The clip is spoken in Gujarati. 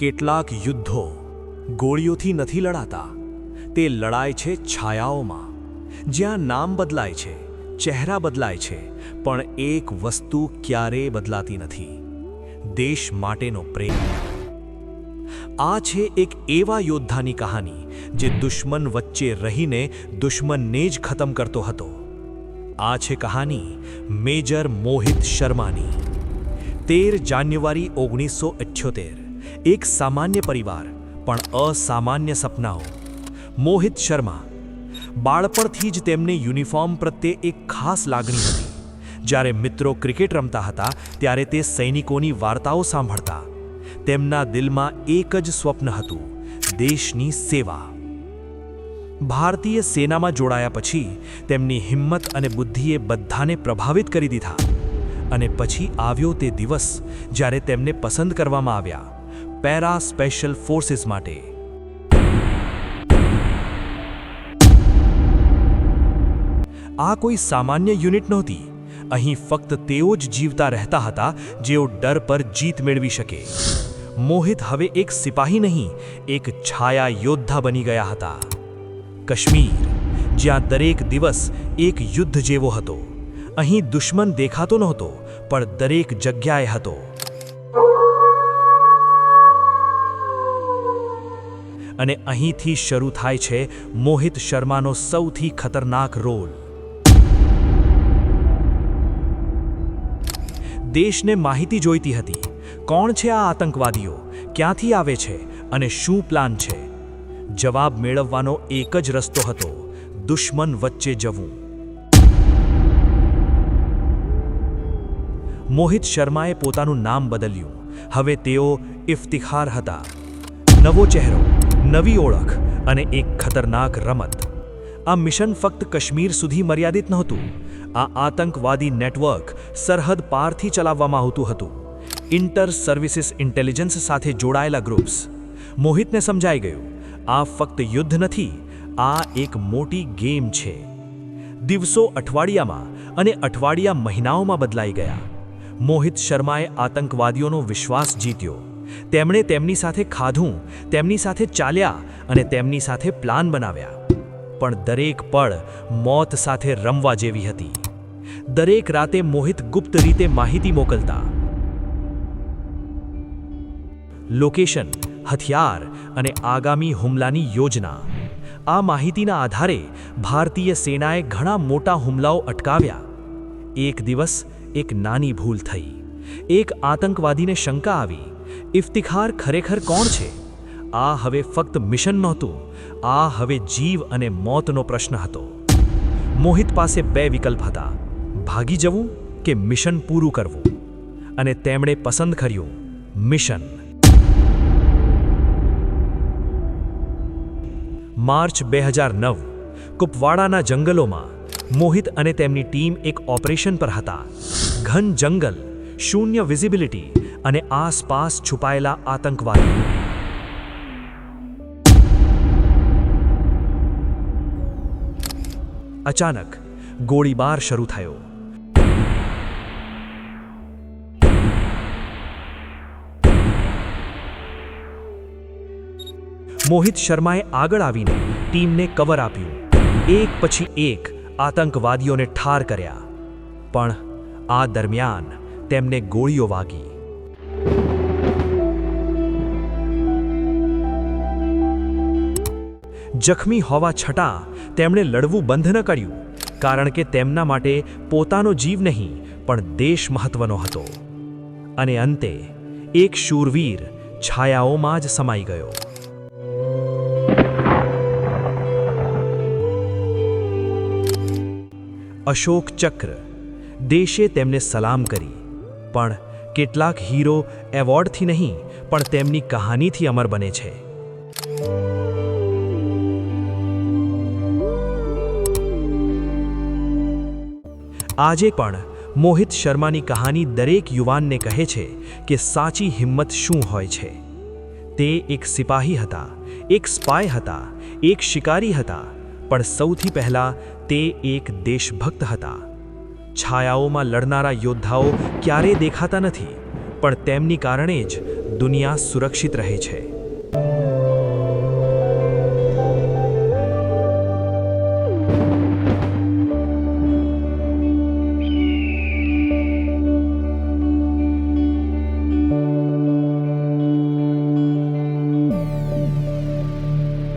કેટલાક યુદ્ધો ગોળીઓથી નથી લડાતા, તે લડાય છે છાયાઓમાં, જ્યાં નામ બદલાય છે, ચહેરા બદલાય છે, પણ એક વસ્તુ ક્યારેય બદલાતી નથી: દેશ માટેનો પ્રેમ. આ છે એક એવા યોદ્ધાની કહાની જે દુશ્મન વચ્ચે રહીને દુશ્મનને જ ખતમ કરતો હતો. આ છે કહાની મેજર મોહિત શર્માની. 13 જાન્યુઆરી 1978. એક સામાન્ય પરિવાર, પણ અસામાન્ય સપનાઓ. મોહિત શર્મા. બાળપણથી જ તેમને યુનિફોર્મ પ્રત્યે એક ખાસ લાગણી હતી. જ્યારે મિત્રો ક્રિકેટ રમતા હતા ત્યારે તે સૈનિકોની વાર્તાઓ સાંભળતા. તેમના દિલમાં એક જ સ્વપ્ન હતું: દેશની સેવા. ભારતીય સેનામાં જોડાયા પછી તેમની હિંમત અને બુદ્ધિએ બધાને પ્રભાવિત કરી દીધા. અને પછી આવ્યો તે દિવસ જ્યારે તેમને પસંદ કરવામાં આવ્યા પેરા સ્પેશિયલ ફોર્સિસ માટે. આ કોઈ સામાન્ય યુનિટ નહોતી. અહીં ફક્ત તેઓ જ જીવતા રહેતા હતા જેઓ ડર પર જીત મેળવી શકે. મોહિત હવે એક સિપાહી નહીં, એક છાયા યોદ્ધા બની ગયા હતા. કાશ્મીર, જ્યાં દરેક દિવસ એક યુદ્ધ જેવો હતો. અહીં દુશ્મન દેખાતો નહોતો, પણ દરેક જગ્યાએ હતો. અને અહીંથી શરૂ થાય છે મોહિત શર્માનો સૌથી ખતરનાક રોલ. દેશને માહિતી જોઈતી હતી: કોણ છે આ આતંકવાદીઓ, ક્યાંથી આવે છે અને શું પ્લાન છે? જવાબ મેળવવાનો એક જ રસ્તો હતો: દુશ્મન વચ્ચે જવું. મોહિત શર્માએ પોતાનું નામ બદલ્યું. હવે તેઓ ઇફ્તિખાર હતા. નવો ચહેરો, નવી ઓળખ અને એક ખતરનાક રમત. આ મિશન ફક્ત કાશ્મીર સુધી મર્યાદિત નહોતું. આ આતંકવાદી નેટવર્ક સરહદ પારથી ચલાવવામાં આવતું હતું. ઇન્ટર સર્વિસીસ ઇન્ટેલિજન્સ સાથે જોડાયેલા ગ્રુપ્સ. મોહિતને સમજાઈ ગયું: આ ફક્ત યુદ્ધ નથી, આ એક મોટી ગેમ છે. દિવસો અઠવાડિયામાં અને અઠવાડિયા મહિનાઓમાં બદલાઈ ગયા. મોહિત શર્માએ આતંકવાદીઓનો વિશ્વાસ જીત્યો. તેમણે તેમની સાથે ખાધું, તેમની સાથે ચાલ્યા અને તેમની સાથે પ્લાન બનાવ્યા. પણ દરેક પળ મોત સાથે રમવા જેવી હતી. દરેક રાતે મોહિત ગુપ્ત રીતે માહિતી મોકલતા. લોકેશન, હથિયાર અને આગામી હુમલાની યોજના. આ માહિતીના આધારે ભારતીય સેનાએ ઘણા મોટા હુમલાઓ અટકાવ્યા. એક દિવસ એક નાની ભૂલ થઈ. એક આતંકવાદીને શંકા આવી: ઇફ્તિખાર ખરેખર કોણ છે? આ હવે ફક્ત મિશન નહોતું, આ હવે જીવ અને મોતનો પ્રશ્ન હતો. મોહિત પાસે 2 વિકલ્પ હતા: ભાગી જવું કે મિશન પૂરું કરવું. અને તેમણે પસંદ કર્યું મિશન. માર્ચ 2009. કુપવાડાના જંગલોમાં મોહિત અને તેમની ટીમ એક ઓપરેશન પર હતા. ઘન જંગલ, શૂન્ય વિઝિબિલિટી અને આસપાસ છુપાયેલા આતંકવાદીઓ. અચાનક ગોળીબાર શરૂ થયો. મોહિત શર્માએ આગળ આવીને ટીમને કવર આપ્યું. એક પછી એક આતંકવાદીઓને ઠાર કર્યા. પણ આ દરમિયાન તેમને ગોળીઓ વાગી. જખમી હોવા છતાં તેમણે લડવું બંધ ન કર્યું, કારણ કે તેમના માટે પોતાનો જીવ નહીં પણ દેશ મહત્વનો હતો. અને અંતે એક શૂરવીર છાયાઓમાં જ સમાઈ ગયો. અશોક ચક્ર. દેશે તેમને સલામ કરી. પણ કેટલાક હીરો એવોર્ડથી નહીં પણ તેમની કહાનીથી અમર બને છે. આજે પણ મોહિત શર્માની કહાની દરેક યુવાનને કહે છે કે સાચી હિંમત શું હોય છે. તે એક સિપાહી હતા, એક સ્પાય હતા, એક શિકારી હતા, પણ સૌથી પહેલા તે એક દેશભક્ત હતા. છાયાઓમાં લડનારા યોદ્ધાઓ ક્યારેય દેખાતા નથી, પણ તેમની કારણે જ દુનિયા સુરક્ષિત રહે છે.